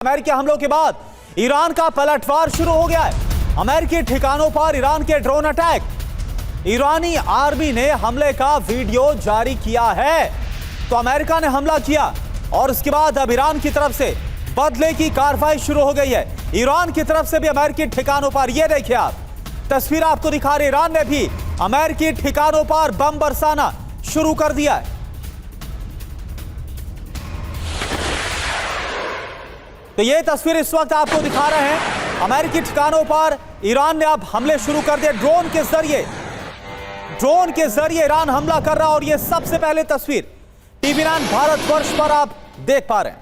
अमेरिकी हमलों के बाद ईरान का पलटवार शुरू हो गया है। अमेरिकी ठिकानों पर ईरान के ड्रोन अटैक। ईरानी आर्मी ने हमले का वीडियो जारी किया है। तो अमेरिका ने हमला किया और उसके बाद अब ईरान की तरफ से बदले की कार्रवाई शुरू हो गई है। ईरान की तरफ से भी अमेरिकी ठिकानों पर, यह देखिए आप तस्वीर आपको दिखा रहे, ईरान ने भी अमेरिकी ठिकानों पर बम बरसाना शुरू कर दिया है। तो ये तस्वीर इस वक्त आपको दिखा रहे हैं। अमेरिकी ठिकानों पर ईरान ने अब हमले शुरू कर दिए। ड्रोन के जरिए ईरान हमला कर रहा है और ये सबसे पहले तस्वीर TV9 भारतवर्ष पर आप देख पा रहे हैं।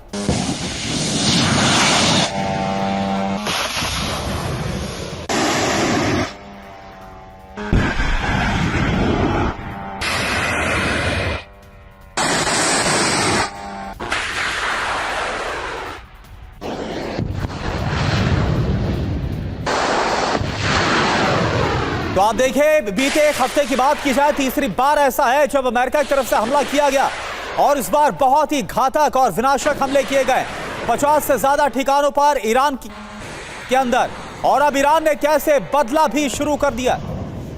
तो आप देखिए, बीते एक हफ्ते की बात की जाए, तीसरी बार ऐसा है जब अमेरिका की तरफ से हमला किया गया और इस बार बहुत ही घातक और विनाशक हमले किए गए 50 से ज्यादा ठिकानों पर ईरान के अंदर। और अब ईरान ने कैसे बदला भी शुरू कर दिया।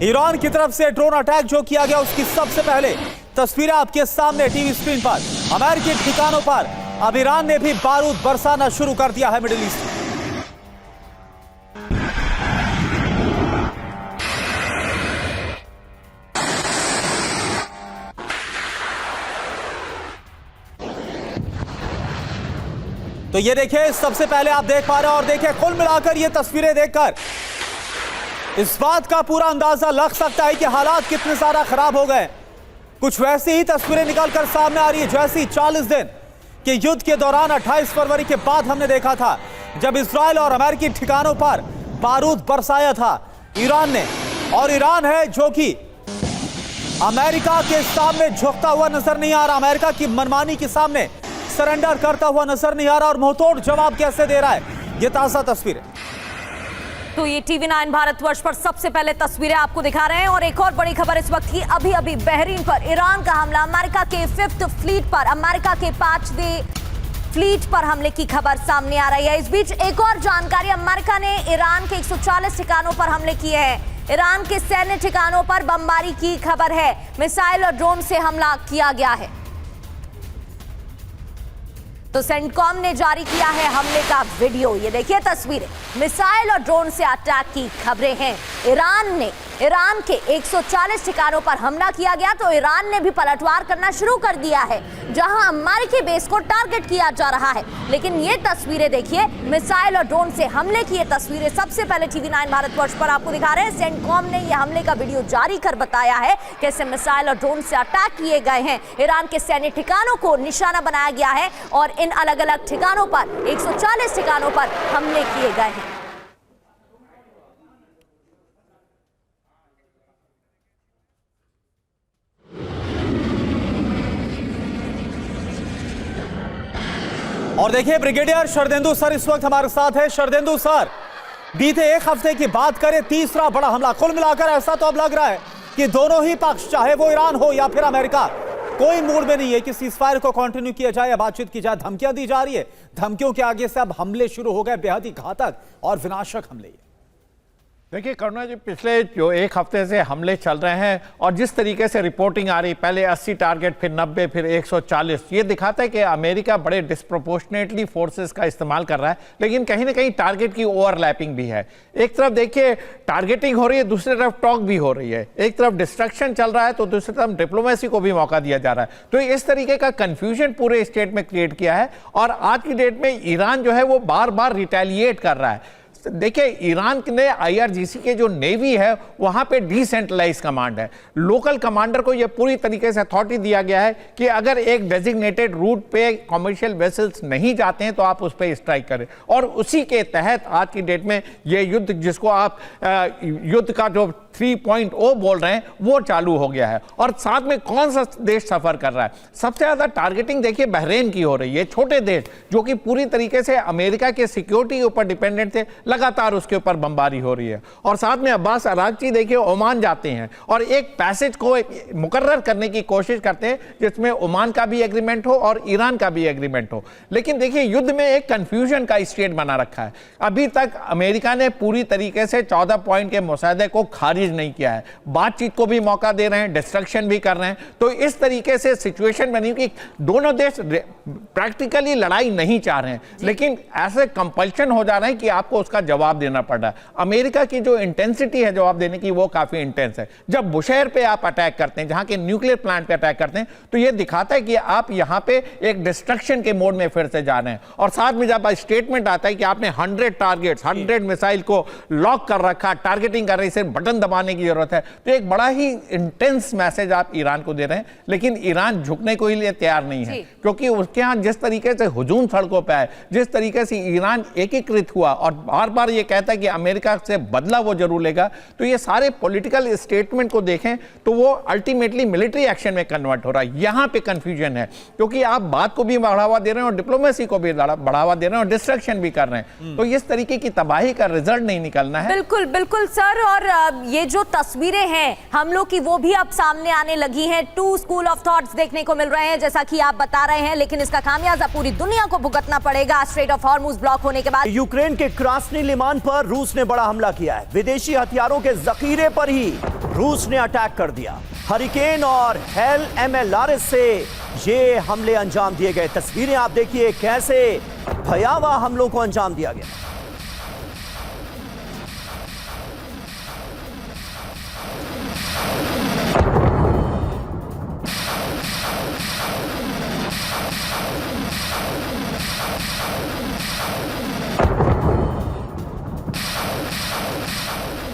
ईरान की तरफ से ड्रोन अटैक जो किया गया उसकी सबसे पहले तस्वीरें आपके सामने टीवी स्क्रीन पर। अमेरिकी ठिकानों पर अब ईरान ने भी बारूद बरसाना शुरू कर दिया है मिडिल ईस्ट। तो ये देखिए, सबसे पहले आप देख पा रहे हैं और देखिए कुल मिलाकर ये तस्वीरें देखकर इस बात का पूरा अंदाजा लग सकता है कि हालात कितने ज्यादा खराब हो गए। कुछ वैसी ही तस्वीरें निकलकर सामने आ रही है जैसी 40 दिन के युद्ध के दौरान 28 फरवरी के बाद हमने देखा था, जब इजराइल और अमेरिकी ठिकानों पर बारूद बरसाया था ईरान ने। और ईरान है जो कि अमेरिका के सामने झुकता हुआ नजर नहीं आ रहा, अमेरिका की मनमानी के सामने सरेंडर करता हुआ नजर नहीं आ रहा और मुंहतोड़ जवाब कैसे दे रहा है। ये ताजा तस्वीर है। तो ये TV9 भारतवर्ष पर सबसे पहले तस्वीरें आपको दिखा रहे हैं। और एक और बड़ी खबर इस वक्त की, अभी अभी बहरीन पर ईरान का हमला, अमेरिका के 5th फ्लीट पर, अमेरिका के 5वें फ्लीट पर हमले की खबर सामने आ रही है। इस बीच एक और जानकारी, अमेरिका ने ईरान के 140 ठिकानों पर हमले किए हैं। ईरान के सैन्य ठिकानों पर बमबारी की खबर है। मिसाइल और ड्रोन से हमला किया गया है। तो सेंटकॉम ने जारी किया है हमले का वीडियो। ये देखिए तस्वीरें, मिसाइल और ड्रोन से अटैक की खबरें हैं। ईरान के 140 ठिकानों पर हमला किया गया तो ईरान ने भी पलटवार करना शुरू कर दिया है, जहां अमेरिकी बेस को टारगेट किया जा रहा है। लेकिन ये तस्वीरें देखिए, मिसाइल और ड्रोन से हमले की ये तस्वीरें सबसे पहले TV9 भारतवर्ष पर आपको दिखा रहे हैं। सेंटकॉम ने यह हमले का वीडियो जारी कर बताया है कैसे मिसाइल और ड्रोन से अटैक किए गए हैं। ईरान के सैन्य ठिकानों को निशाना बनाया गया है और इन अलग अलग ठिकानों पर 140 ठिकानों पर हमले किए गए हैं। और देखिए, ब्रिगेडियर शरदेंदु सर इस वक्त हमारे साथ है। शरदेंदु सर, बीते एक हफ्ते की बात करें, तीसरा बड़ा हमला। कुल मिलाकर ऐसा तो अब लग रहा है कि दोनों ही पक्ष, चाहे वो ईरान हो या फिर अमेरिका, कोई मूड में नहीं है कि सीजफायर को कंटिन्यू किया जाए या बातचीत की जाए। धमकियां दी जा रही है, धमकियों के आगे से अब हमले शुरू हो गए, बेहद ही घातक और विनाशक हमले। देखिए करुणा जी, पिछले जो एक हफ्ते से हमले चल रहे हैं और जिस तरीके से रिपोर्टिंग आ रही, पहले 80 टारगेट, फिर 90, फिर 140, ये दिखाता है कि अमेरिका बड़े डिस्प्रोपोर्शनेटली फोर्सेस का इस्तेमाल कर रहा है। लेकिन कहीं ना कहीं टारगेट की ओवरलैपिंग भी है। एक तरफ देखिए टारगेटिंग हो रही है, दूसरी तरफ टॉक भी हो रही है। एक तरफ डिस्ट्रक्शन चल रहा है तो दूसरी तरफ डिप्लोमेसी को भी मौका दिया जा रहा है। तो इस तरीके का कंफ्यूजन पूरे स्टेट में क्रिएट किया है। और आज की डेट में ईरान जो है वो बार बार रिटेलिएट कर रहा है। देखिए, ईरान ने IRGC के जो नेवी है वहां पे डिसेंट्रलाइज कमांड है। लोकल कमांडर को यह पूरी तरीके से अथॉरिटी दिया गया है कि अगर एक डेजिग्नेटेड रूट पे कमर्शियल वेसल्स नहीं जाते हैं तो आप उस पर स्ट्राइक करें। और उसी के तहत आज की डेट में ये युद्ध, जिसको आप युद्ध का जो 3.0 बोल रहे हैं वो चालू हो गया है। और साथ में कौन सा देश सफर कर रहा है? सबसे ज्यादा टारगेटिंग देखिए बहरीन की हो रही है। छोटे देश जो कि पूरी तरीके से अमेरिका के सिक्योरिटी के ऊपर डिपेंडेंट थे, लगातार उसके ऊपर बमबारी हो रही है। और साथ में अब्बास अरागची देखिए ओमान जाते हैं और एक पैसेज को मुकर्रर करने की कोशिश करते हैं जिसमें ओमान का भी एग्रीमेंट हो और ईरान का भी एग्रीमेंट हो। लेकिन देखिए युद्ध में एक कंफ्यूजन का स्टेट बना रखा है। अभी तक अमेरिका ने पूरी तरीके से 14 पॉइंट के मुसाहदे को खारिज नहीं किया है, बातचीत को भी मौका दे रहे हैं, डिस्ट्रक्शन भी कर रहे हैं। तो इस तरीके से सिचुएशन बनी कि दोनों देश प्रैक्टिकली लड़ाई नहीं चाह रहे हैं, लेकिन ऐसे कंपल्शन हो जा रहे हैं कि आपको उसका जवाब देना पड़ रहा है। अमेरिका की जो इंटेंसिटी है जवाब देने की वो काफी इंटेंस है। जब बुशहर पे आप अटैक करते हैं, जहां के न्यूक्लियर प्लांट पे अटैक करते हैं, तो ये दिखाता है कि आप यहां पे एक डिस्ट्रक्शन के मोड में फिर से जा रहे हैं। और साथ में जब स्टेटमेंट आता है कि आपने 100 टारगेट्स 100 मिसाइल को लॉक कर रखा, टारगेटिंग कर रही, सिर्फ बटन दबाने की जरूरत है, तो एक बड़ा ही इंटेंस मैसेज आप ईरान को दे रहे हैं। लेकिन ईरान झुकने को लिए तैयार नहीं है, क्योंकि उसके यहां जिस तरीके से हुजूम सड़कों पर आए, जिस तरीके से ईरान एकीकृत हुआ और बार बार ये कहता है कि अमेरिका से बदला वो जरूर लेगा, तो ये सारे पॉलिटिकल स्टेटमेंट को देखें तो वो अल्टीमेटली मिलिट्री एक्शन में कन्वर्ट हो रहा है। यहां पे कंफ्यूजन है, क्योंकि आप बात को भी बढ़ावा दे रहे हैं और डिप्लोमेसी को भी बढ़ावा दे रहे हैं और डिस्ट्रक्शन भी कर रहे हैं। तो इस तरीके की तबाही का रिजल्ट नहीं निकलना है। बिल्कुल बिल्कुल सर। और ये जो तस्वीरें हैं हम लोग की, वो भी अब सामने आने लगी हैं। 2 स्कूल ऑफ थॉट्स देखने को मिल रहे हैं, जैसा कि आप बता रहे हैं, लेकिन इसका खामियाजा पूरी दुनिया को भुगतना पड़ेगा स्ट्रेट ऑफ हॉर्मुज ब्लॉक होने के बाद। यूक्रेन के क्रास्नी लिमान पर रूस ने बड़ा हमला किया है। विदेशी हथियारों के जखीरे पर ही रूस ने अटैक कर दिया। हरिकेन और हेल MLRS से ये हमले अंजाम दिए गए। तस्वीरें आप देखिए कैसे भयावह हमलों को अंजाम दिया गया।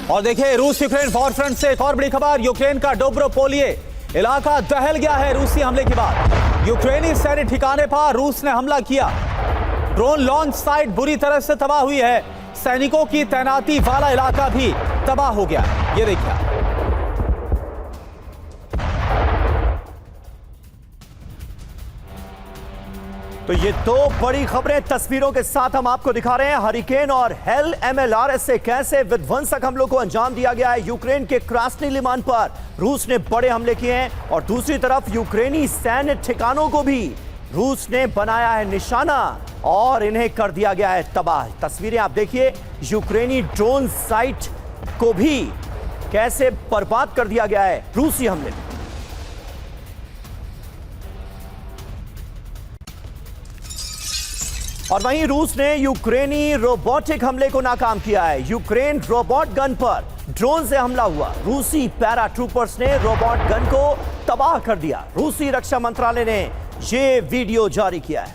और देखिए रूस यूक्रेन वॉर फ्रंट से एक और बड़ी खबर। यूक्रेन का डोब्रोपोलिये इलाका दहल गया है रूसी हमले के बाद। यूक्रेनी सैन्य ठिकाने पर रूस ने हमला किया। ड्रोन लॉन्च साइट बुरी तरह से तबाह हुई है। सैनिकों की तैनाती वाला इलाका भी तबाह हो गया। ये देखिए, तो ये 2 बड़ी खबरें तस्वीरों के साथ हम आपको दिखा रहे हैं। हरिकेन और हेल MLRS से कैसे विध्वंसक हमलों को अंजाम दिया गया है। यूक्रेन के क्रास्नी लिमान पर रूस ने बड़े हमले किए हैं और दूसरी तरफ यूक्रेनी सैन्य ठिकानों को भी रूस ने बनाया है निशाना और इन्हें कर दिया गया है तबाह। तस्वीरें आप देखिए, यूक्रेनी ड्रोन साइट को भी कैसे बर्बाद कर दिया गया है रूसी हमले में। और वहीं रूस ने यूक्रेनी रोबोटिक हमले को नाकाम किया है। यूक्रेन रोबोट गन पर ड्रोन से हमला हुआ। रूसी पैराट्रूपर्स ने रोबोट गन को तबाह कर दिया। रूसी रक्षा मंत्रालय ने यह वीडियो जारी किया है।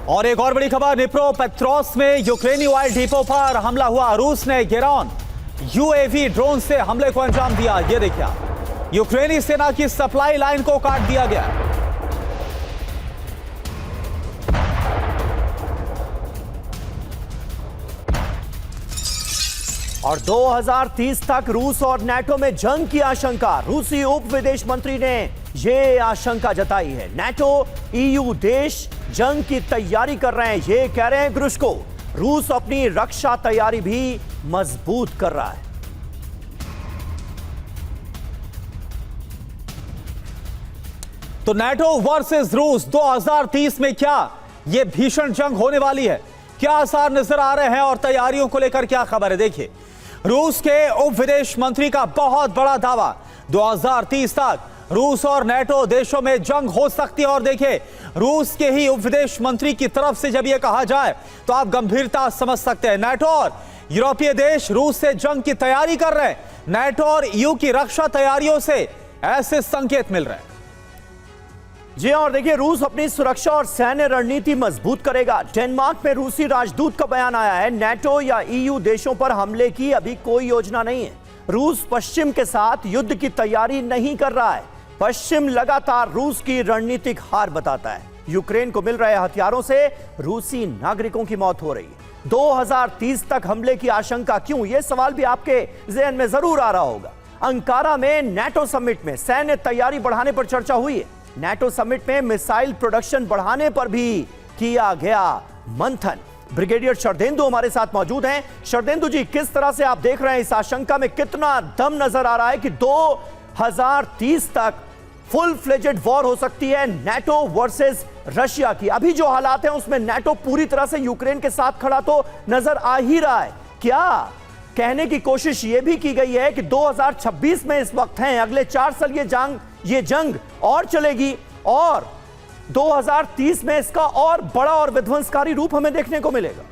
और एक और बड़ी खबर, निप्रोपेट्रोव्स्क में यूक्रेनी ऑयल डिपो पर हमला हुआ। रूस ने गेरॉन UAV ड्रोन से हमले को अंजाम दिया। यह देखिए, यूक्रेनी सेना की सप्लाई लाइन को काट दिया गया। और 2030 तक रूस और नाटो में जंग की आशंका। रूसी उप विदेश मंत्री ने यह आशंका जताई है। नाटो EU देश जंग की तैयारी कर रहे हैं, ये कह रहे हैं ग्रुश्को। रूस अपनी रक्षा तैयारी भी मजबूत कर रहा है। तो नाटो वर्सेस रूस 2030 में क्या यह भीषण जंग होने वाली है? क्या आसार नजर आ रहे हैं और तैयारियों को लेकर क्या खबर है? देखिए, रूस के उप विदेश मंत्री का बहुत बड़ा दावा, 2030 तक रूस और नाटो देशों में जंग हो सकती है। और देखिए, रूस के ही उप विदेश मंत्री की तरफ से जब यह कहा जाए तो आप गंभीरता समझ सकते हैं। नाटो और यूरोपीय देश रूस से जंग की तैयारी कर रहे हैं। नाटो और EU की रक्षा तैयारियों से ऐसे संकेत मिल रहे हैं। जी और देखिए, रूस अपनी सुरक्षा और सैन्य रणनीति मजबूत करेगा। डेनमार्क में रूसी राजदूत का बयान आया है, नाटो या EU देशों पर हमले की अभी कोई योजना नहीं है। रूस पश्चिम के साथ युद्ध की तैयारी नहीं कर रहा है। पश्चिम लगातार रूस की रणनीतिक हार बताता है। यूक्रेन को मिल रहे हथियारों से रूसी नागरिकों की मौत हो रही है। 2030 तक हमले की आशंका क्यों, यह सवाल भी आपके ज़हन में जरूर आ रहा होगा। अंकारा में नाटो समिट में सैन्य तैयारी बढ़ाने पर चर्चा हुई है। नाटो समिट में मिसाइल प्रोडक्शन बढ़ाने पर भी किया गया मंथन। ब्रिगेडियर शरदेंदु हमारे साथ मौजूद हैं। शरदेंदु जी, किस तरह से आप देख रहे हैं इस आशंका में कितना दम नजर आ रहा है कि 2030 तक फुल फ्लेजेड वॉर हो सकती है नाटो वर्सेस रशिया की? अभी जो हालात हैं उसमें नाटो पूरी तरह से यूक्रेन के साथ खड़ा तो नजर आ ही रहा है। क्या कहने की कोशिश यह भी की गई है कि 2026 में इस वक्त हैं, अगले 4 साल ये जंग और चलेगी और 2030 में इसका और बड़ा और विध्वंसकारी रूप हमें देखने को मिलेगा?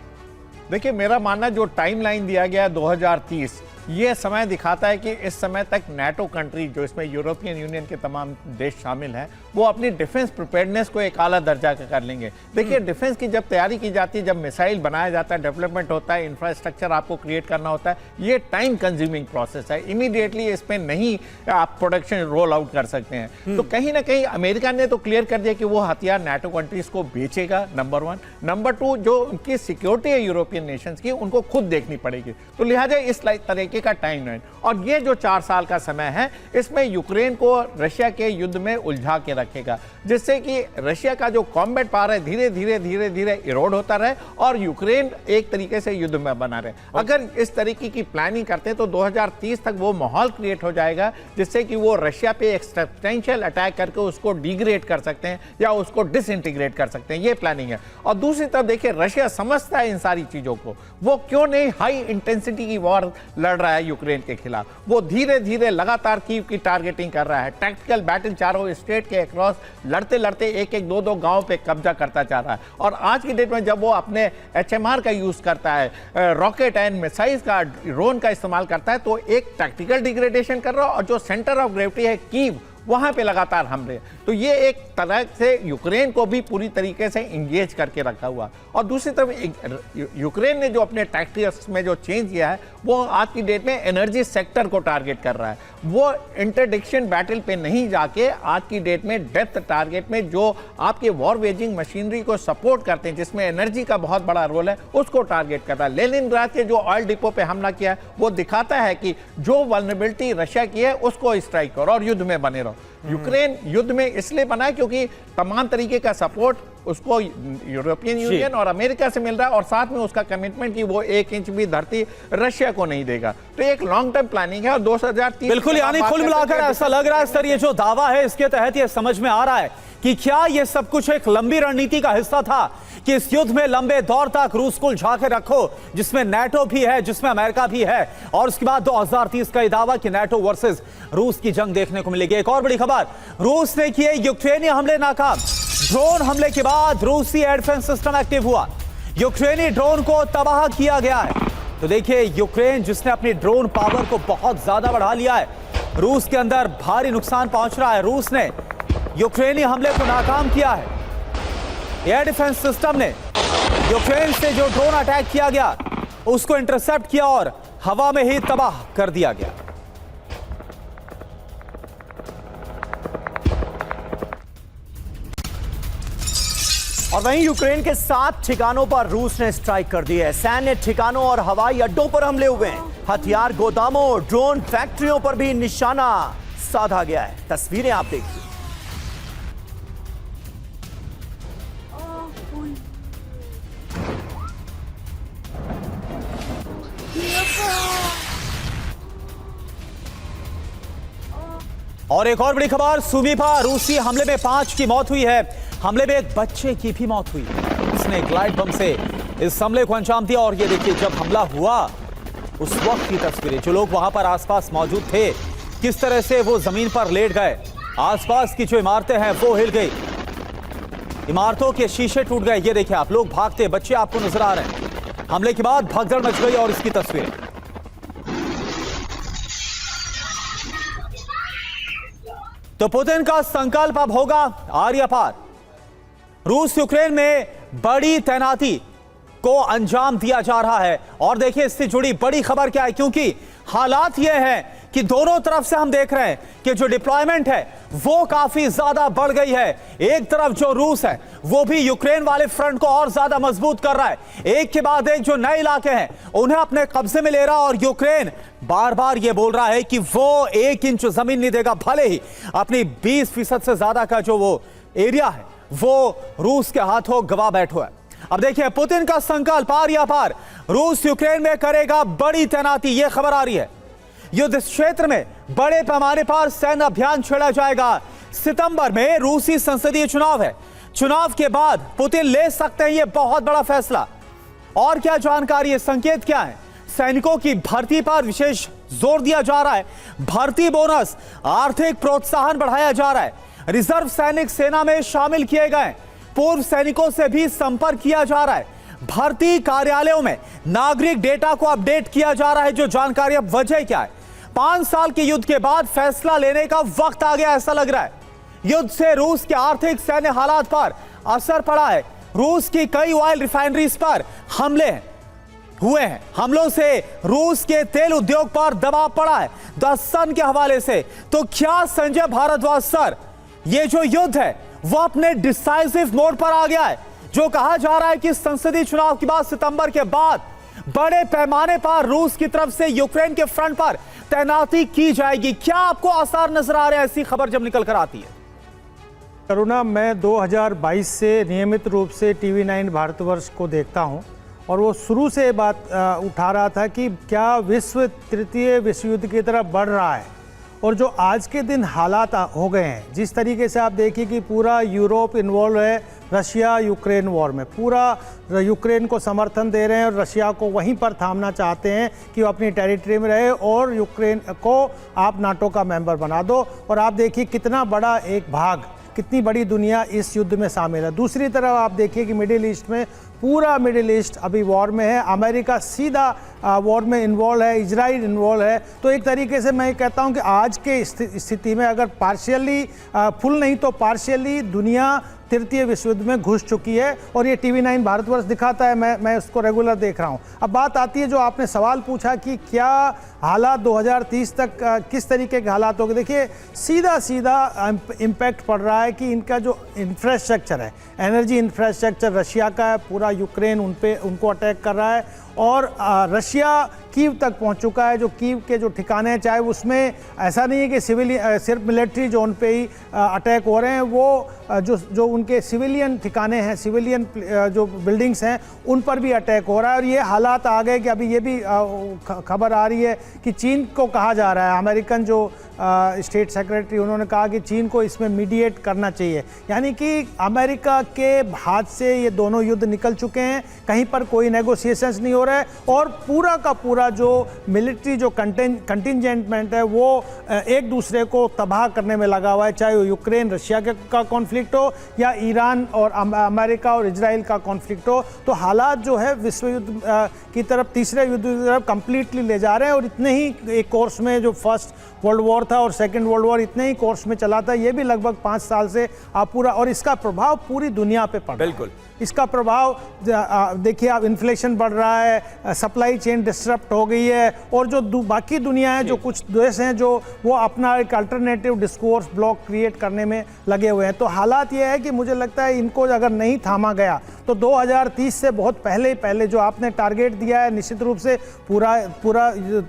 देखिए, मेरा मानना जो टाइमलाइन दिया गया है 2030, ये समय दिखाता है कि इस समय तक नाटो कंट्री, जो इसमें यूरोपियन यूनियन के तमाम देश शामिल हैं, वो अपनी डिफेंस प्रिपेयर्डनेस को एक आला दर्जा का कर लेंगे। देखिए, डिफेंस की जब तैयारी की जाती है, जब मिसाइल बनाया जाता है, डेवलपमेंट होता है, इंफ्रास्ट्रक्चर आपको क्रिएट करना होता है, ये टाइम कंज्यूमिंग प्रोसेस है। इमीडिएटली इसमें नहीं आप प्रोडक्शन रोल आउट कर सकते हैं। तो कहीं ना कहीं अमेरिका ने तो क्लियर कर दिया कि वो हथियार नाटो कंट्रीज को बेचेगा, नंबर 1। नंबर 2, जो उनकी सिक्योरिटी है यूरोपियन नेशंस की, उनको खुद देखनी पड़ेगी। तो लिहाजा इस तरीके का टाइमलाइन और ये जो 4 साल का समय है, इसमें यूक्रेन को रशिया के युद्ध में उलझा के रखेगा, जिससे कि रशिया का जो कॉम्बैट पावर है धीरे धीरे इरोड होता रहे और यूक्रेन एक तरीके से युद्ध में बना रहे। अगर इस तरीके की प्लानिंग करते हैं तो 2030 तक वो माहौल क्रिएट हो जाएगा जिससे कि वो रशिया पे एक सब्सटेंशियल अटैक करके उसको डिग्रेड कर सकते हैं या उसको डिसइंटीग्रेट कर सकते हैं। ये प्लानिंग है। और दूसरी तरफ देखिए, रशिया समझता है इन सारी चीजों को, वो क्यों नहीं हाई इंटेंसिटी की वॉर लड़ रहा है यूक्रेन के खिलाफ। वो धीरे धीरे लगातार कीव की टारगेटिंग कर रहा है। टैक्टिकल बैटल चारों स्टेट के अक्रॉस लड़ते लड़ते एक एक दो गांव पे कब्जा करता जा रहा है। और आज की डेट में जब वो अपने HMR का यूज करता है, रॉकेट एंड मिसाइल्स का, ड्रोन का इस्तेमाल करता है, तो एक टैक्टिकल डिग्रेडेशन कर रहा है और जो सेंटर ऑफ ग्रेविटी है कीव, वहां पे लगातार हमले। तो ये एक तरह से यूक्रेन को भी पूरी तरीके से इंगेज करके रखा हुआ। और दूसरी तरफ यूक्रेन ने जो अपने टैक्टिक्स में जो चेंज किया है, वो आज की डेट में एनर्जी सेक्टर को टारगेट कर रहा है। वो इंटरडिक्शन बैटल पे नहीं जाके आज की डेट में डेप्थ टारगेट में जो आपके वॉर वेजिंग मशीनरी को सपोर्ट करते हैं, जिसमें एनर्जी का बहुत बड़ा रोल है, उसको टारगेट कर रहा है। लेनिनग्राद के जो ऑयल डिपो पे हमला किया है, वो दिखाता है कि जो वल्नरेबिलिटी रशिया की है उसको स्ट्राइक करो और युद्ध में बने रहो। यूक्रेन युद्ध में इसलिए बना है क्योंकि तमाम तरीके का सपोर्ट उसको यूरोपियन यूनियन और अमेरिका से मिल रहा है और साथ में उसका कमिटमेंट कि वो 1 इंच भी धरती रशिया को नहीं देगा। तो एक लॉन्ग टर्म प्लानिंग है और 2030 बिल्कुल, यानी कुल मिलाकर ऐसा लग रहा है सर, ये जो दावा है इसके तहत ये समझ में आ रहा है कि क्या ये सब कुछ एक लंबी रणनीति का हिस्सा था कि इस युद्ध में लंबे दौर तक रूस को उलझा के रखो, जिसमें नाटो भी है, जिसमें अमेरिका भी है, और उसके बाद 2030 का दावा कि नाटो वर्सेस रूस की जंग देखने को मिलेगी। एक और बड़ी खबर, रूस ने किए यूक्रेनी हमले नाकाम। ड्रोन हमले के बाद रूसी एयर डिफेंस सिस्टम एक्टिव हुआ, यूक्रेनी ड्रोन को तबाह किया गया है। तो देखिए, यूक्रेन जिसने अपनी ड्रोन पावर को बहुत ज्यादा बढ़ा लिया है, रूस के अंदर भारी नुकसान पहुंच रहा है। रूस ने यूक्रेनी हमले को नाकाम किया है। एयर डिफेंस सिस्टम ने यूक्रेन से जो ड्रोन अटैक किया गया उसको इंटरसेप्ट किया और हवा में ही तबाह कर दिया गया। और वहीं यूक्रेन के 7 ठिकानों पर रूस ने स्ट्राइक कर दी है। सैन्य ठिकानों और हवाई अड्डों पर हमले हुए हैं। हथियार गोदामों, ड्रोन फैक्ट्रियों पर भी निशाना साधा गया है। तस्वीरें आप देखिए। और एक और बड़ी खबर, सुमी पर रूसी हमले में 5 की मौत हुई है। हमले में एक बच्चे की भी मौत हुई। उसने ग्लाइड बम से इस हमले को अंजाम दिया। और ये देखिए, जब हमला हुआ उस वक्त की तस्वीरें, जो लोग वहां पर आसपास मौजूद थे, किस तरह से वो जमीन पर लेट गए। आसपास की जो इमारतें हैं वो हिल गई, इमारतों के शीशे टूट गए। ये देखिए आप, लोग भागते, बच्चे आपको नजर आ रहे हैं। हमले के बाद भगदड़ मच गई और इसकी तस्वीरें। तो पुतिन का संकल्प अब होगा आर्य पार। रूस यूक्रेन में बड़ी तैनाती को अंजाम दिया जा रहा है। और देखिए, इससे जुड़ी बड़ी खबर क्या है, क्योंकि हालात ये हैं कि दोनों तरफ से हम देख रहे हैं कि जो डिप्लॉयमेंट है वो काफी ज्यादा बढ़ गई है। एक तरफ जो रूस है वो भी यूक्रेन वाले फ्रंट को और ज्यादा मजबूत कर रहा है, एक के बाद एक जो नए इलाके हैं उन्हें अपने कब्जे में ले रहा है, और यूक्रेन बार बार ये बोल रहा है कि वो 1 इंच जमीन नहीं देगा, भले ही अपनी 20% से ज्यादा का जो वो एरिया है वो रूस के हाथों गवा बैठो है। अब देखिए पुतिन का संकल्प आर या पार, रूस यूक्रेन में करेगा बड़ी तैनाती, यह खबर आ रही है। युद्ध क्षेत्र में बड़े पैमाने पर सैन्य अभियान छेड़ा जाएगा। सितंबर में रूसी संसदीय चुनाव है, चुनाव के बाद पुतिन ले सकते हैं यह बहुत बड़ा फैसला। और क्या जानकारी है, संकेत क्या है? सैनिकों की भर्ती पर विशेष जोर दिया जा रहा है, भर्ती बोनस, आर्थिक प्रोत्साहन बढ़ाया जा रहा है, रिजर्व सैनिक सेना में शामिल किए गए, पूर्व सैनिकों से भी संपर्क किया जा रहा है, भर्ती कार्यालयों में नागरिक डेटा को अपडेट किया जा रहा है। जो जानकारी, अब वजह क्या है? 5 साल के युद्ध के बाद फैसला लेने का वक्त आ गया ऐसा लग रहा है। युद्ध से रूस के आर्थिक सैन्य हालात पर असर पड़ा है। रूस की कई ऑयल रिफाइनरीज पर हमले हुए हैं, हमलों से रूस के तेल उद्योग पर दबाव पड़ा है। द सन के हवाले से तो क्या संजय भारद्वाज सर, ये जो युद्ध है वो अपने डिसाइसिव मोड पर आ गया है? जो कहा जा रहा है कि संसदीय चुनाव के बाद सितंबर के बाद बड़े पैमाने पर रूस की तरफ से यूक्रेन के फ्रंट पर तैनाती की जाएगी, क्या आपको आसार नजर आ रहे हैं ऐसी खबर जब निकल कर आती है? करुणा, मैं 2022 से नियमित रूप से TV9 भारतवर्ष को देखता हूं, और वो शुरू से बात उठा रहा था कि क्या विश्व तृतीय विश्व युद्ध की तरफ बढ़ रहा है। और जो आज के दिन हालात हो गए हैं, जिस तरीके से आप देखिए कि पूरा यूरोप इन्वॉल्व है रशिया यूक्रेन वॉर में, पूरा यूक्रेन को समर्थन दे रहे हैं और रशिया को वहीं पर थामना चाहते हैं कि वो अपनी टेरिटरी में रहे, और यूक्रेन को आप नाटो का मेंबर बना दो। और आप देखिए कितना बड़ा एक भाग, कितनी बड़ी दुनिया इस युद्ध में शामिल है। दूसरी तरफ आप देखिए कि मिडिल ईस्ट में, पूरा मिडिल ईस्ट अभी वॉर में है, अमेरिका सीधा वॉर में इन्वॉल्व है, इजराइल इन्वॉल्व है। तो एक तरीके से मैं कहता हूं कि आज के स्थिति में अगर पार्शियली, फुल नहीं तो पार्शियली दुनिया तृतीय विश्व युद्ध में घुस चुकी है, और ये TV9 भारतवर्ष दिखाता है। मैं उसको रेगुलर देख रहा हूँ। अब बात आती है, जो आपने सवाल पूछा कि क्या हालात 2030 तक किस तरीके के हालात होंगे। देखिए सीधा इम्पैक्ट पड़ रहा है कि इनका जो इंफ्रास्ट्रक्चर है, एनर्जी इंफ्रास्ट्रक्चर रशिया का है, पूरा यूक्रेन उनको अटैक कर रहा है, और रशिया कीव तक पहुंच चुका है। जो कीव के जो ठिकाने हैं, चाहे उसमें ऐसा नहीं है कि सिविलियन सिर्फ मिलिट्री जोन पे ही अटैक हो रहे हैं, वो जो उनके सिविलियन ठिकाने हैं, सिविलियन जो बिल्डिंग्स हैं, उन पर भी अटैक हो रहा है। और ये हालात आ गए कि अभी ये भी खबर आ रही है कि चीन को कहा जा रहा है, अमेरिकन जो स्टेट सेक्रेटरी, उन्होंने कहा कि चीन को इसमें मीडिएट करना चाहिए। यानी कि अमेरिका के हाथ से ये दोनों युद्ध निकल चुके हैं, कहीं पर कोई नेगोशिएशंस नहीं हो रहा है, और पूरा का पूरा जो मिलिट्री जो कंटिंजेंटमेंट है वो एक दूसरे को तबाह करने में लगा हुआ है, चाहे वो यूक्रेन रशिया का कॉन्फ्लिक्ट हो या ईरान और अमेरिका और इजराइल का कॉन्फ्लिक्ट हो। तो हालात जो है विश्व युद्ध की तरफ, तीसरे युद्ध की तरफ कंप्लीटली ले जा रहे हैं। और इतने ही एक कोर्स में जो फर्स्ट वर्ल्ड वॉर था और सेकेंड वर्ल्ड वॉर इतने ही कोर्स में चला था, ये भी लगभग 5 साल से पूरा, और इसका प्रभाव पूरी दुनिया पे पड़ रहा है। बिल्कुल इसका प्रभाव देखिए, आप इन्फ्लेशन बढ़ रहा है, सप्लाई चेन डिस्टर्ब हो गई है, और जो बाकी दुनिया है, जो कुछ देश हैं जो वो अपना एक अल्टरनेटिव डिस्कोर्स ब्लॉक क्रिएट करने में लगे हुए हैं। तो हालात ये है कि मुझे लगता है इनको अगर नहीं थामा गया तो 2030 से बहुत पहले जो आपने टारगेट दिया है, निश्चित रूप से पूरा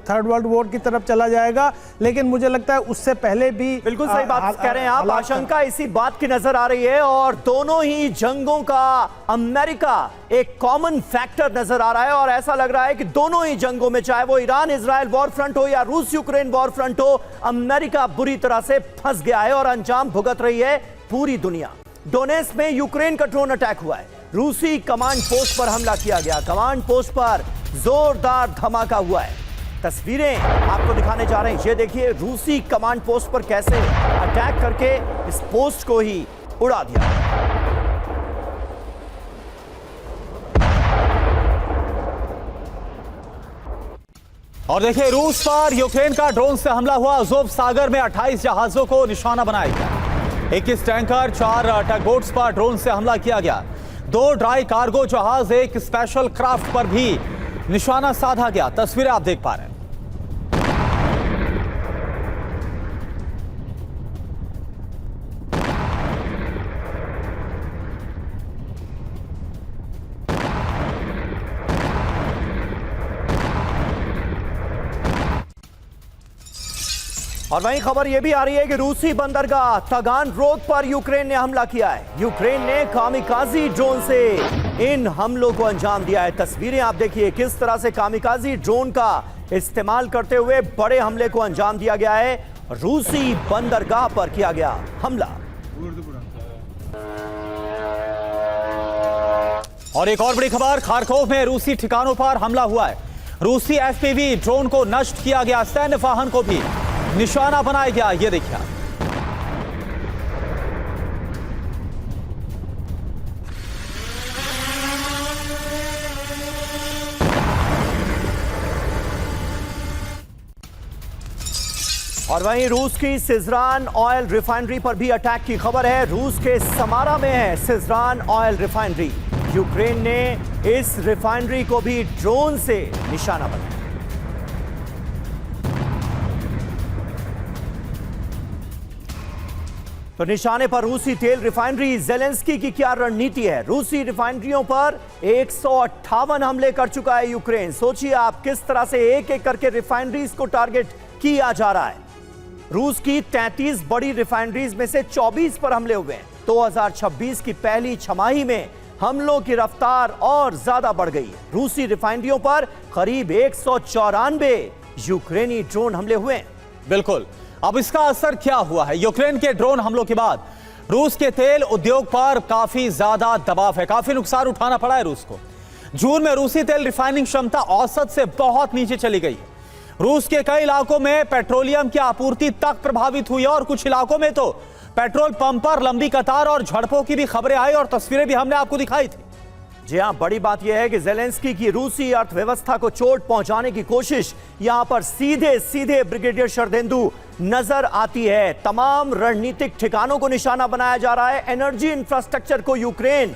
थर्ड वर्ल्ड वॉर की तरफ चला जाएगा। लेकिन मुझे लगता है उससे पहले भी, बिल्कुल सही बात कह रहे हैं आप, आशंका इसी बात की नजर आ रही है। और दोनों ही जंगों का अमेरिका एक कॉमन फैक्टर नजर आ रहा है, और ऐसा लग रहा है कि दोनों ही जंगों में, चाहे वो ईरान इजराइल वॉर फ्रंट हो या रूस यूक्रेन वॉर फ्रंट हो, अमेरिका बुरी तरह से फंस गया है और अंजाम भुगत रही है पूरी दुनिया। डोनेट्स्क में यूक्रेन का ड्रोन अटैक हुआ है, रूसी कमांड पोस्ट पर हमला किया गया, कमांड पोस्ट पर जोरदार धमाका हुआ है। तस्वीरें आपको दिखाने जा रहे हैं, ये देखिए रूसी कमांड पोस्ट पर कैसे अटैक करके इस पोस्ट को ही उड़ा दिया। और देखिए रूस पर यूक्रेन का ड्रोन से हमला हुआ, अज़ोव सागर में 28 जहाजों को निशाना बनाया गया, 21 टैंकर, 4 टगबोट्स पर ड्रोन से हमला किया गया, 2 ड्राई कार्गो जहाज, 1 स्पेशल क्राफ्ट पर भी निशाना साधा गया। तस्वीरें आप देख पा रहे हैं। और वहीं खबर यह भी आ रही है कि रूसी बंदरगाह तागानरोग पर यूक्रेन ने हमला किया है। यूक्रेन ने कामिकाजी ड्रोन से इन हमलों को अंजाम दिया है। तस्वीरें आप देखिए किस तरह से कामिकाजी ड्रोन का इस्तेमाल करते हुए बड़े हमले को अंजाम दिया गया है। रूसी बंदरगाह पर किया गया हमला। और एक और बड़ी खबर, खारकोव में रूसी ठिकानों पर हमला हुआ है। रूसी एफपीवी ड्रोन को नष्ट किया गया, सैन्य वाहन को भी निशाना बनाया गया। ये देखिए और वहीं रूस की सिजरान ऑयल रिफाइनरी पर भी अटैक की खबर है। रूस के समारा में है सिजरान ऑयल रिफाइनरी। यूक्रेन ने इस रिफाइनरी को भी ड्रोन से निशाना बनाया। तो निशाने पर रूसी तेल रिफाइनरी। जेलेंस्की की क्या रणनीति है? रूसी रिफाइनरियों पर 158 हमले कर चुका है यूक्रेन। सोचिए आप किस तरह से एक एक करके रिफाइनरीज को टारगेट किया जा रहा है। रूस की 33 बड़ी रिफाइनरीज में से 24 पर हमले हुए हैं। 2026 की पहली छमाही में हमलों की रफ्तार और ज्यादा बढ़ गई है। रूसी रिफाइनरियों पर करीब 194 यूक्रेनी ड्रोन हमले हुए हैं। बिल्कुल। अब इसका असर क्या हुआ है? यूक्रेन के ड्रोन हमलों के बाद रूस के तेल उद्योग पर काफी ज्यादा दबाव है, काफी नुकसान उठाना पड़ा है रूस को। जून में रूसी तेल रिफाइनिंग क्षमता औसत से बहुत नीचे चली गई है। रूस के कई इलाकों में पेट्रोलियम की आपूर्ति तक प्रभावित हुई और कुछ इलाकों में तो पेट्रोल पंप पर लंबी कतार और झड़पों की भी खबरें आई और तस्वीरें भी हमने आपको दिखाई थी। जी हां, बड़ी बात यह है कि जेलेंस्की की रूसी अर्थव्यवस्था को चोट पहुंचाने की कोशिश यहां पर सीधे सीधे ब्रिगेडियर शरदेंदु नजर आती है। तमाम रणनीतिक ठिकानों को निशाना बनाया जा रहा है। एनर्जी इंफ्रास्ट्रक्चर को यूक्रेन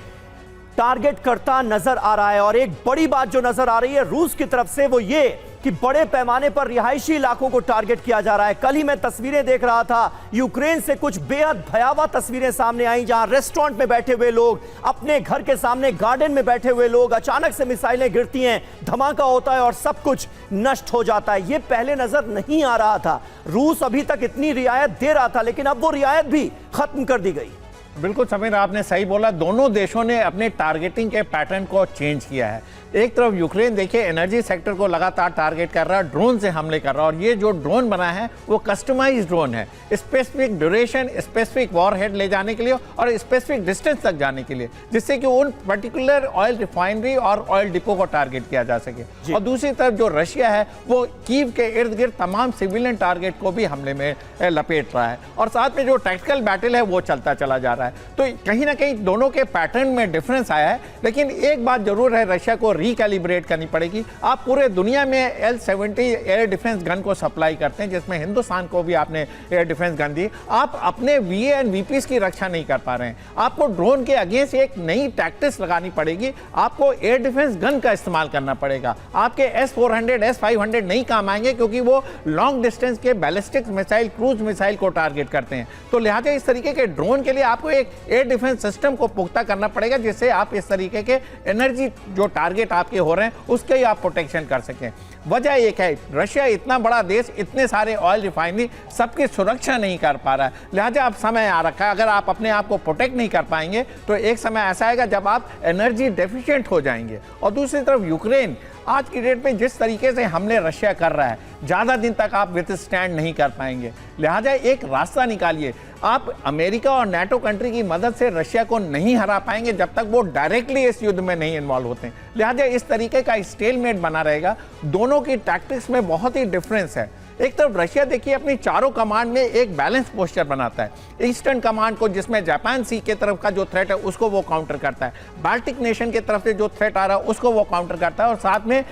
टारगेट करता नजर आ रहा है। और एक बड़ी बात जो नजर आ रही है रूस की तरफ से वो ये कि बड़े पैमाने पर रिहायशी इलाकों को टारगेट किया जा रहा है। कल ही मैं तस्वीरें देख रहा था, यूक्रेन से कुछ बेहद भयावह तस्वीरें सामने आई जहां रेस्टोरेंट में बैठे हुए लोग, अपने घर के सामने गार्डन में बैठे हुए लोग, अचानक से मिसाइलें गिरती हैं, धमाका होता है और सब कुछ नष्ट हो जाता है। यह पहले नजर नहीं आ रहा था। रूस अभी तक इतनी रियायत दे रहा था लेकिन अब वो रियायत भी खत्म कर दी गई। बिल्कुल समीर, आपने सही बोला। दोनों देशों ने अपने टारगेटिंग के पैटर्न को चेंज किया है। एक तरफ यूक्रेन देखिए एनर्जी सेक्टर को लगातार टारगेट कर रहा है, ड्रोन से हमले कर रहा है। और ये जो ड्रोन बना है वो कस्टमाइज्ड ड्रोन है, स्पेसिफिक ड्यूरेशन, स्पेसिफिक वॉरहेड ले जाने के लिए और स्पेसिफिक डिस्टेंस तक जाने के लिए, जिससे कि उन पर्टिकुलर ऑयल रिफाइनरी और ऑयल डिपो को टारगेट किया जा सके। और दूसरी तरफ जो रशिया है वो कीव के इर्द गिर्द तमाम सिविलियन टारगेट को भी हमले में लपेट रहा है। और साथ में जो टैक्टिकल बैटल है वो चलता चला जा रहा है। तो कहीं ना कहीं दोनों के पैटर्न में डिफरेंस आया है। लेकिन एक बात जरूर है, रशिया को रिकैलिब्रेट करनी पड़ेगी। आप पूरे दुनिया में L-70 एयर डिफेंस गन को सप्लाई करते हैं, जिसमें हिंदुस्तान को भी आपने एयर डिफेंस गन दी। आप अपने VA एंड VPs की रक्षा नहीं कर पा रहे हैं। आपको ड्रोन के अगेंस्ट एक नई टैक्टिक्स लगानी पड़ेगी। आपको एयर डिफेंस गन का इस्तेमाल करना पड़ेगा। आपके S-400 S-500 नहीं काम आएंगे क्योंकि वो लॉन्ग डिस्टेंस के बैलिस्टिक मिसाइल, क्रूज मिसाइल को टारगेट करते हैं। तो लिहाजा इस तरीके के ड्रोन के लिए आपको एक एयर डिफेंस सिस्टम को पुख्ता करना पड़ेगा, जिससे आप इस तरीके के एनर्जी जो टारगेट आपके हो रहे हैं उसके ही आप प्रोटेक्शन कर सकें। वजह एक है, रशिया इतना बड़ा देश, इतने सारे ऑयल रिफाइनरी, सबकी सुरक्षा नहीं कर पा रहा है। लिहाजा अब समय आ रखा है, अगर आप अपने आप को प्रोटेक्ट नहीं कर पाएंगे तो एक समय ऐसा आएगा जब आप एनर्जी डेफिशिएंट हो जाएंगे। और दूसरी तरफ यूक्रेन आज की डेट में जिस तरीके से हमले रशिया कर रहा है, ज़्यादा दिन तक आप विथ स्टैंड नहीं कर पाएंगे। लिहाजा एक रास्ता निकालिए। आप अमेरिका और नाटो कंट्री की मदद से रशिया को नहीं हरा पाएंगे जब तक वो डायरेक्टली इस युद्ध में नहीं इन्वॉल्व होते हैं। लिहाजा इस तरीके का स्टेलमेट बना रहेगा। दोनों की टैक्टिक्स में बहुत ही डिफरेंस है। एक तरफ रशिया देखिए अपनी चारों कमांड में एक बैलेंस पोस्चर बनाता है। ईस्टर्न कमांड को, जिसमें जापान सी के तरफ का जो थ्रेट है उसको वो काउंटर करता है, बाल्टिक नेशन के तरफ से जो थ्रेट आ रहा है उसको वो काउंटर करता है, और साथ में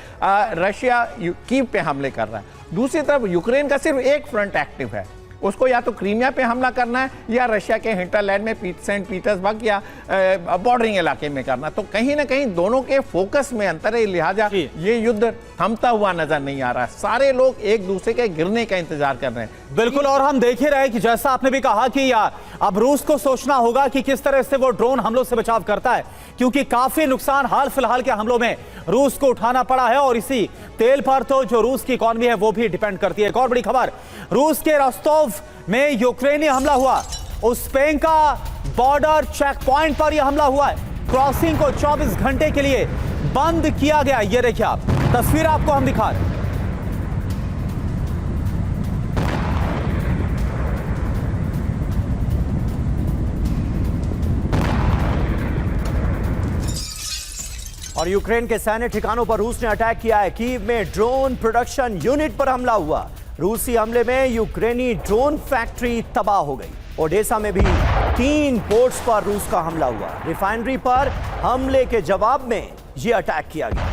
रशिया कीव पे हमले कर रहा है। दूसरी तरफ यूक्रेन का सिर्फ एक फ्रंट एक्टिव है, उसको या तो क्रीमिया पे हमला करना है या रशिया के हिंटरलैंड में सेंट पीटर्सबर्ग या बॉर्डरिंग इलाके में करना। तो कहीं ना कहीं दोनों के फोकस में अंतर है, लिहाजा ये युद्ध थमता हुआ नजर नहीं आ रहा है। सारे लोग एक दूसरे के गिरने का इंतजार कर रहे हैं। बिल्कुल, और हम देख ही रहे कि जैसा आपने भी कहा कि अब रूस को सोचना होगा कि किस तरह से वो ड्रोन हमलों से बचाव करता है, क्योंकि काफी नुकसान हाल फिलहाल के हमलों में रूस को उठाना पड़ा है और इसी तेल पर तो जो रूस की इकॉनमी है वो भी डिपेंड करती है। एक और बड़ी खबर, रूस के रोस्तोव में यूक्रेनी हमला हुआ। उस्पेंका बॉर्डर चेक पॉइंट पर यह हमला हुआ है। क्रॉसिंग को 24 घंटे के लिए बंद किया गया। ये देखिए आप तस्वीर आपको हम दिखा रहे हैं। और यूक्रेन के सैन्य ठिकानों पर रूस ने अटैक किया है। कीव में ड्रोन प्रोडक्शन यूनिट पर हमला हुआ। रूसी हमले में यूक्रेनी ड्रोन फैक्ट्री तबाह हो गई। ओडेसा में भी 3 पोर्ट्स पर रूस का हमला हुआ। रिफाइनरी पर हमले के जवाब में यह अटैक किया गया।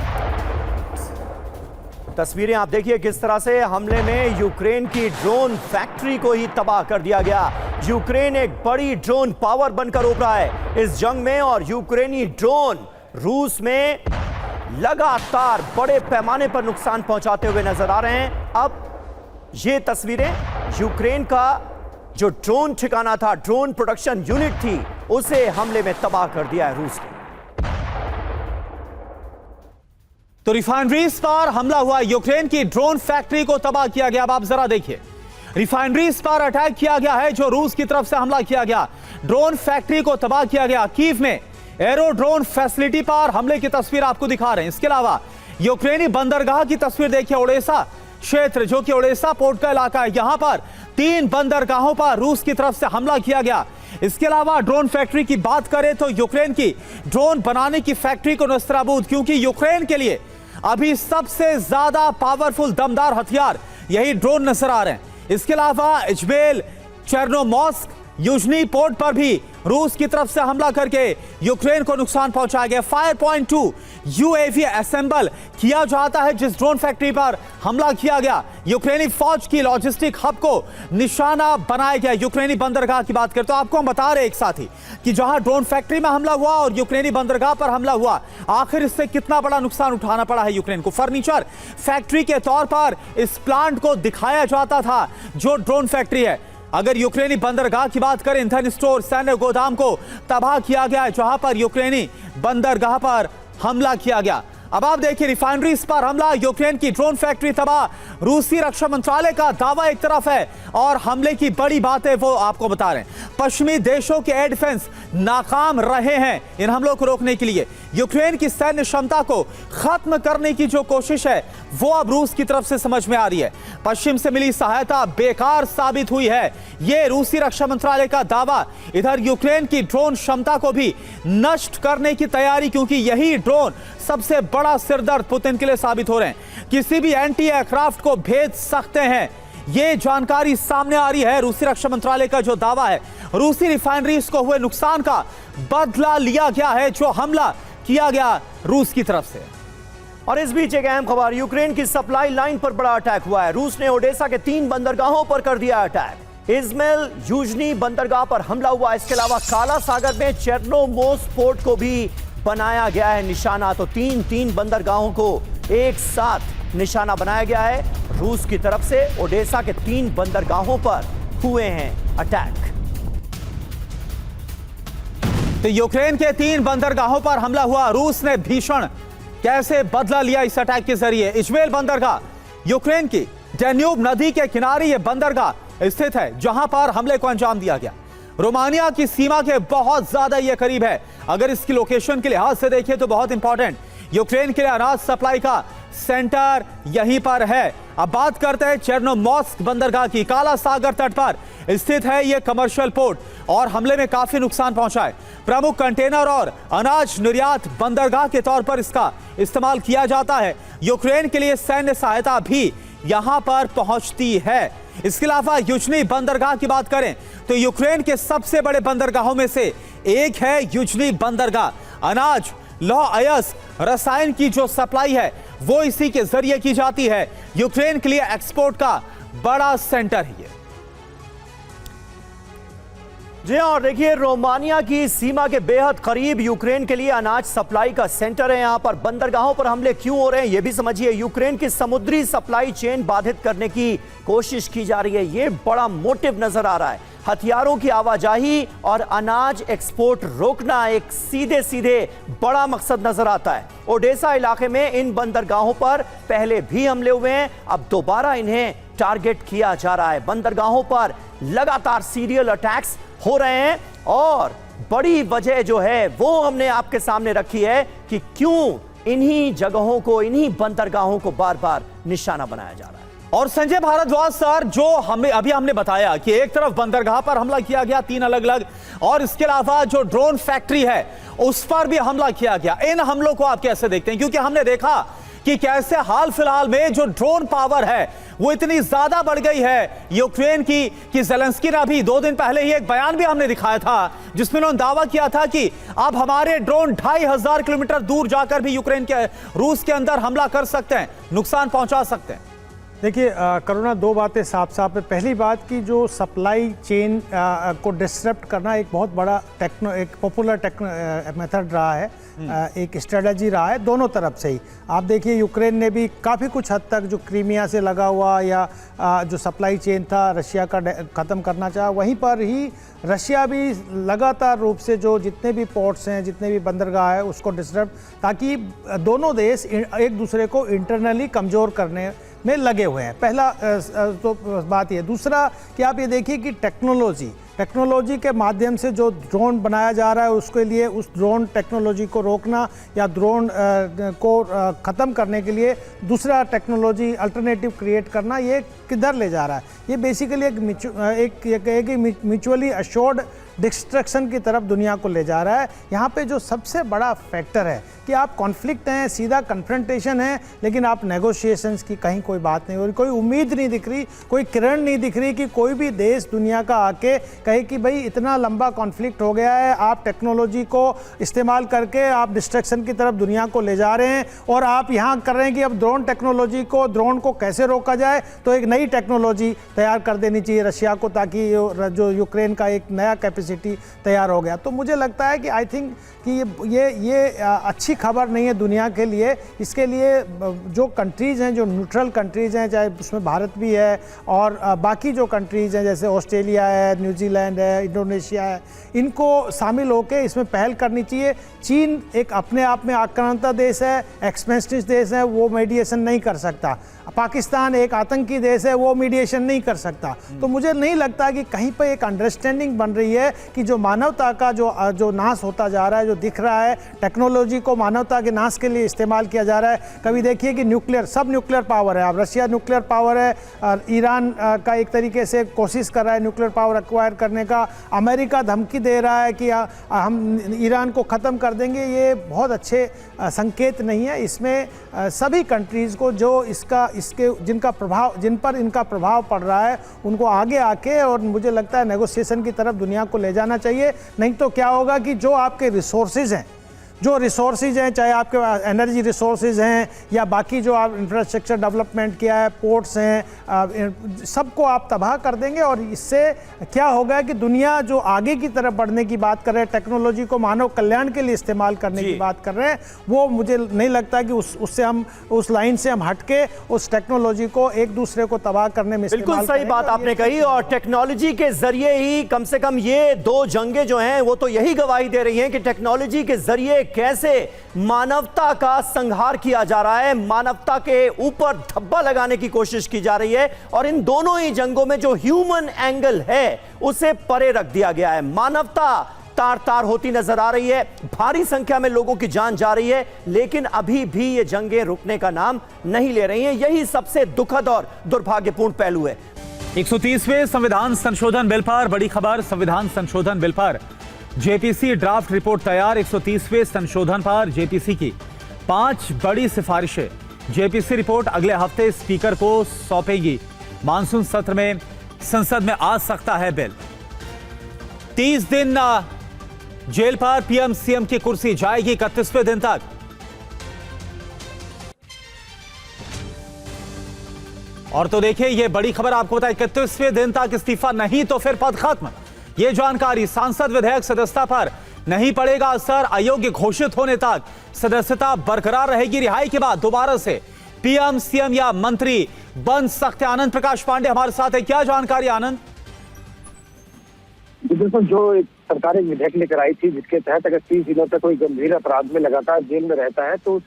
तस्वीरें आप देखिए किस तरह से हमले में यूक्रेन की ड्रोन फैक्ट्री को ही तबाह कर दिया गया। यूक्रेन एक बड़ी ड्रोन पावर बनकर उभरा है इस जंग में और यूक्रेनी ड्रोन रूस में लगातार बड़े पैमाने पर नुकसान पहुंचाते हुए नजर आ रहे हैं। अब ये तस्वीरें यूक्रेन का जो ड्रोन ठिकाना था, ड्रोन प्रोडक्शन यूनिट थी, उसे हमले में तबाह कर दिया है रूस ने। तो रिफाइनरीज पर हमला हुआ, यूक्रेन की ड्रोन फैक्ट्री को तबाह किया गया। अब आप जरा देखिए, रिफाइनरीज पर अटैक किया गया है जो रूस की तरफ से हमला किया गया। ड्रोन फैक्ट्री को तबाह किया गया। कीव में एरोड्रोन फैसिलिटी पर हमले की तस्वीर आपको दिखा रहे हैं। इसके अलावा यूक्रेनी बंदरगाह की तस्वीर देखिए। ओडेसा क्षेत्र जो कि ओडेसा पोर्ट का इलाका है, यहां पर 3 बंदरगाहों पर रूस की तरफ से हमला किया गया। इसके अलावा ड्रोन फैक्ट्री की बात करें तो यूक्रेन की ड्रोन बनाने की फैक्ट्री को नस्तराबूद, क्योंकि यूक्रेन के लिए अभी सबसे ज्यादा पावरफुल दमदार हथियार यही ड्रोन नजर आ रहे हैं। इसके अलावा इजबेल चेर्नोमोर्स्क यूजनी पोर्ट पर भी रूस की तरफ से हमला करके यूक्रेन को नुकसान पहुंचाया गया। Fire.2 यूएवी असेंबल किया जाता है जिस ड्रोन फैक्ट्री पर हमला किया गया। यूक्रेनी फौज की लॉजिस्टिक हब को निशाना बनाया गया। यूक्रेनी बंदरगाह की बात करें तो आपको हम बता रहे एक साथ ही कि जहां ड्रोन फैक्ट्री में हमला हुआ और यूक्रेनी बंदरगाह पर हमला हुआ, आखिर इससे कितना बड़ा नुकसान उठाना पड़ा है यूक्रेन को। फर्नीचर फैक्ट्री के तौर पर इस प्लांट को दिखाया जाता था जो ड्रोन फैक्ट्री है। अगर यूक्रेनी बंदरगाह की बात करें, ईंधन स्टोर, सैन्य गोदाम को तबाह किया गया है जहां पर यूक्रेनी बंदरगाह पर हमला किया गया। अब आप देखिए रिफाइनरीज पर हमला, यूक्रेन की ड्रोन फैक्ट्री तबाह। रूसी रक्षा मंत्रालय का दावा एक तरफ है और हमले की बड़ी बात है वो आपको बता रहे हैं। पश्चिमी देशों के एयर डिफेंस नाकाम रहे हैं इन हमलों को रोकने के लिए। यूक्रेन की सैन्य क्षमता को खत्म करने की जो कोशिश है वो अब रूस की तरफ से समझ में आ रही है। पश्चिम से मिली सहायता बेकार साबित हुई है, ये रूसी रक्षा मंत्रालय का दावा। इधर यूक्रेन की ड्रोन क्षमता को भी नष्ट करने की तैयारी, क्योंकि यही ड्रोन सबसे बड़ा सिरदर्द पुतिन के लिए साबित हो रहे हैं। किसी भी एंटी एयरक्राफ्ट को भेज सकते हैं, ये जानकारी सामने आ रही है। रूसी रक्षा मंत्रालय का जो दावा है, रूसी रिफाइनरीज को हुए नुकसान का बदला लिया गया है जो हमला किया गया रूस की तरफ से। और इस बीच एक अहम खबर, यूक्रेन की सप्लाई लाइन पर बड़ा अटैक हुआ है। रूस ने ओडेसा के 3 बंदरगाहों पर कर दिया अटैक। इजमेल यूजनी बंदरगाह पर हमला हुआ। इसके अलावा काला सागर में चेर्नोमोर्स्क पोर्ट को भी बनाया गया है निशाना। तो 3 बंदरगाहों को एक साथ निशाना बनाया गया है रूस की तरफ से। ओडेसा के 3 बंदरगाहों पर हुए हैं अटैक। तो यूक्रेन के 3 बंदरगाहों पर हमला हुआ। रूस ने भीषण कैसे बदला लिया इस अटैक के जरिए। इजमेल बंदरगाह, यूक्रेन की डैन्यूब नदी के किनारे यह बंदरगाह स्थित है जहां पर हमले को अंजाम दिया गया। रोमानिया की सीमा के बहुत ज्यादा यह करीब है। अगर इसकी लोकेशन के लिहाज से देखें तो बहुत इंपॉर्टेंट, यूक्रेन के लिए अनाज सप्लाई का सेंटर यहीं पर है। अब बात करते हैं चेर्नोमोर्स्क बंदरगाह की। काला सागर तट पर स्थित है यह कमर्शियल पोर्ट और हमले में काफी नुकसान पहुंचा है। प्रमुख कंटेनर और अनाज निर्यात बंदरगाह के तौर पर इसका इस्तेमाल किया जाता है। यूक्रेन के लिए सैन्य सहायता भी यहां पर पहुंचती है। इसके अलावा यूजनी बंदरगाह की बात करें तो यूक्रेन के सबसे बड़े बंदरगाहों में से एक है यूजनी बंदरगाह। अनाज, लौह अयस्क, रसायन की जो सप्लाई है वो इसी के जरिए की जाती है। यूक्रेन के लिए एक्सपोर्ट का बड़ा सेंटर है ये। जी हाँ, और देखिए रोमानिया की सीमा के बेहद करीब यूक्रेन के लिए अनाज सप्लाई का सेंटर है। यहाँ पर बंदरगाहों पर हमले क्यों हो रहे हैं ये भी समझिए। यूक्रेन की समुद्री सप्लाई चेन बाधित करने की कोशिश की जा रही है, ये बड़ा मोटिव नजर आ रहा है। हथियारों की आवाजाही और अनाज एक्सपोर्ट रोकना एक सीधे सीधे बड़ा मकसद नजर आता है। ओडेसा इलाके में इन बंदरगाहों पर पहले भी हमले हुए हैं, अब दोबारा इन्हें टारगेट किया जा रहा है। बंदरगाहों पर लगातार सीरियल अटैक्स हो रहे हैं और बड़ी वजह जो है वो हमने आपके सामने रखी है कि क्यों इन्हीं जगहों को, इन्हीं बंदरगाहों को बार बार निशाना बनाया जा रहा है। और संजय भारद्वाज सर, जो हमने बताया कि एक तरफ बंदरगाह पर हमला किया गया 3 अलग अलग, और इसके अलावा जो ड्रोन फैक्ट्री है उस पर भी हमला किया गया। इन हमलों को आप कैसे देखते हैं? क्योंकि हमने देखा कि कैसे हाल फिलहाल में जो ड्रोन पावर है वो इतनी ज्यादा बढ़ गई है यूक्रेन की कि ज़ेलेंस्की ने अभी 2 दिन पहले ही एक बयान भी हमने दिखाया था जिसमें उन्होंने दावा किया था कि अब हमारे ड्रोन 2500 किलोमीटर दूर जाकर भी यूक्रेन के, रूस के अंदर हमला कर सकते हैं, नुकसान पहुंचा सकते हैं। देखिए करुणा, 2 बातें साफ साफ है। पहली बात कि जो सप्लाई चेन को डिस्टर्ब करना एक बहुत बड़ा एक पॉपुलर मेथड रहा है, एक स्ट्रेटजी रहा है दोनों तरफ से ही। आप देखिए यूक्रेन ने भी काफ़ी कुछ हद तक जो क्रीमिया से लगा हुआ या जो सप्लाई चेन था रशिया का ख़त्म करना चाहा, वहीं पर ही रशिया भी लगातार रूप से जो जितने भी पोर्ट्स हैं, जितने भी बंदरगाह है उसको डिस्टर्ब, ताकि दोनों देश एक दूसरे को इंटरनली कमज़ोर करने में लगे हुए हैं। पहला तो बात ये। दूसरा कि आप ये देखिए कि टेक्नोलॉजी के माध्यम से जो ड्रोन बनाया जा रहा है उसके लिए उस ड्रोन टेक्नोलॉजी को रोकना या ड्रोन को ख़त्म करने के लिए दूसरा टेक्नोलॉजी अल्टरनेटिव क्रिएट करना, ये किधर ले जा रहा है? ये बेसिकली एक म्यूचुअली अश्योर्ड डिस्ट्रक्शन की तरफ दुनिया को ले जा रहा है। यहाँ पे जो सबसे बड़ा फैक्टर है कि आप कॉन्फ्लिक्ट हैं, सीधा कन्फ्रंटेशन है, लेकिन आप नेगोशिएशंस की कहीं कोई बात नहीं हो रही, कोई उम्मीद नहीं दिख रही, कोई किरण नहीं दिख रही कि कोई भी देश दुनिया का आके कहे कि भाई इतना लंबा कॉन्फ्लिक्ट हो गया है, आप टेक्नोलॉजी को इस्तेमाल करके आप डिस्ट्रक्शन की तरफ दुनिया को ले जा रहे हैं और आप यहाँ कर रहे हैं कि अब ड्रोन को कैसे रोका जाए, तो एक नई टेक्नोलॉजी तैयार कर देनी चाहिए रशिया को, ताकि जो यूक्रेन का एक नया कैपेसिटी तैयार हो गया। तो मुझे लगता है कि आई थिंक कि ये अच्छी खबर नहीं है दुनिया के लिए। इसके लिए जो कंट्रीज़ हैं, जो न्यूट्रल कंट्रीज़ हैं, चाहे उसमें भारत भी है और बाकी जो कंट्रीज़ हैं जैसे ऑस्ट्रेलिया है, न्यूजीलैंड है, इंडोनेशिया है, इनको शामिल होकर इसमें पहल करनी चाहिए। चीन एक अपने आप में आक्रामकता देश है, एक्सपेंसिव देश है, वो मीडिएशन नहीं कर सकता। पाकिस्तान एक आतंकी देश है, वो मीडिएशन नहीं कर सकता। तो मुझे नहीं लगता कि कहीं पर एक अंडरस्टैंडिंग बन रही है कि जो मानवता का जो नाश होता जा रहा है, जो दिख रहा है, टेक्नोलॉजी को मानवता के नाश के लिए इस्तेमाल किया जा रहा है। कभी देखिए कि सब न्यूक्लियर पावर है, अब रशिया न्यूक्लियर पावर है, ईरान का एक तरीके से कोशिश कर रहा है न्यूक्लियर पावर एक्वायर करने का, अमेरिका धमकी दे रहा है कि हम ईरान को ख़त्म कर देंगे। ये बहुत अच्छे संकेत नहीं है। इसमें सभी कंट्रीज़ को जिन पर इनका प्रभाव पड़ रहा है उनको आगे आके, और मुझे लगता है नेगोशिएशन की तरफ दुनिया को ले जाना चाहिए। नहीं तो क्या होगा कि जो आपके रिसोर्सेज हैं, चाहे आपके एनर्जी रिसोर्सेज हैं या बाकी जो आप इंफ्रास्ट्रक्चर डेवलपमेंट किया है, पोर्ट्स हैं, सबको आप तबाह कर देंगे। और इससे क्या होगा कि दुनिया जो आगे की तरफ बढ़ने की बात कर रहे हैं, टेक्नोलॉजी को मानव कल्याण के लिए इस्तेमाल करने की बात कर रहे हैं, वो मुझे नहीं लगता कि उस लाइन से हम हटके उस टेक्नोलॉजी को एक दूसरे को तबाह करने में बिल्कुल सही बात आपने कही। और टेक्नोलॉजी के जरिए ही कम से कम ये 2 जंगें जो हैं वो तो यही गवाही दे रही हैं कि टेक्नोलॉजी के जरिए कैसे मानवता का संहार किया जा रहा है, मानवता के ऊपर धब्बा लगाने की कोशिश की जा रही है। और इन दोनों ही जंगों में जो ह्यूमन एंगल है उसे परे रख दिया गया है। मानवता तार-तार होती नजर आ रही है, भारी संख्या में लोगों की जान जा रही है, लेकिन अभी भी ये जंगें रुकने का नाम नहीं ले रही हैं। यही सबसे दुखद और दुर्भाग्यपूर्ण पहलू है। 130वें संविधान संशोधन बिल पर बड़ी खबर। संविधान संशोधन बिल पर जेपीसी ड्राफ्ट रिपोर्ट तैयार। 130वें संशोधन पर जेपीसी की 5 बड़ी सिफारिशें। जेपीसी रिपोर्ट अगले हफ्ते स्पीकर को सौंपेगी। मानसून सत्र में संसद में आ सकता है बिल। 30 दिन जेल पर पीएम सीएम की कुर्सी जाएगी 31वें दिन तक। और तो देखिए ये बड़ी खबर आपको बताए, 31वें दिन तक इस्तीफा नहीं तो फिर पद खत्म। ये जानकारी। सांसद विधेयक सदस्यता पर नहीं पड़ेगा असर, अयोग्य घोषित होने तक सदस्यता बरकरार रहेगी। रिहाई के बाद दोबारा से पीएम, सीएम या मंत्री बन सकते। आनंद प्रकाश पांडे हमारे साथ है, क्या जानकारी आनंद? बिल्कुल, जो एक सरकार एक विधेयक लेकर आई थी जिसके तहत अगर 30 दिनों तक कोई गंभीर अपराध में लगातार जेल में रहता है तो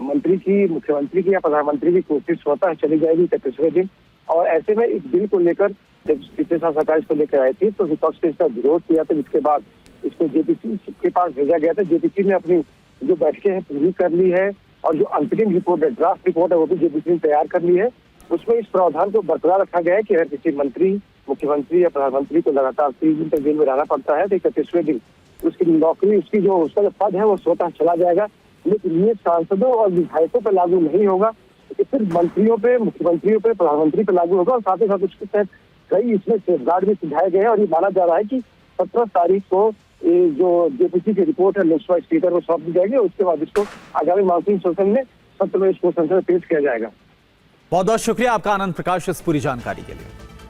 मंत्री की, मुख्यमंत्री की या प्रधानमंत्री की कोशिश स्वतः चली जाएगी 31वें दिन। और ऐसे में इस बिल को लेकर जब पिछले साल सरकार इसको लेकर आई थी तो विपक्ष ने इसका विरोध किया था, जिसके बाद इसको जेपीसी के पास भेजा गया था। जेपीसी ने अपनी जो बैठकें हैं पूरी कर ली है और जो अंतरिम रिपोर्ट है, ड्राफ्ट रिपोर्ट है, वो भी जेपीसी ने तैयार कर ली है। उसमें इस प्रावधान को बरकरार रखा गया है कि अगर किसी मंत्री, मुख्यमंत्री या प्रधानमंत्री को लगातार 30 दिन तक जेल में रहना पड़ता है तो 31वें दिन उसकी नौकरी, उसकी जो उसका जो पद है वो स्वतः चला जाएगा। लेकिन ये सांसदों और विधायकों पर लागू नहीं होगा, ये सिर्फ मंत्रियों पे, मुख्यमंत्रियों पे, प्रधानमंत्री पर लागू होगा। और साथ ही साथ उसके तहत कई इसमें सेफगार्ड भी सुझाए गए हैं और ये माना जा रहा है कि 17 तारीख को जो जेपीसी की रिपोर्ट है लोकसभा स्पीकर को सौंप दी जाएगी। उसके बाद इसको आगामी मानसून सेशन में सत्र में इसको संसद में पेश किया जाएगा। बहुत बहुत शुक्रिया आपका आनंद प्रकाश इस पूरी जानकारी के लिए।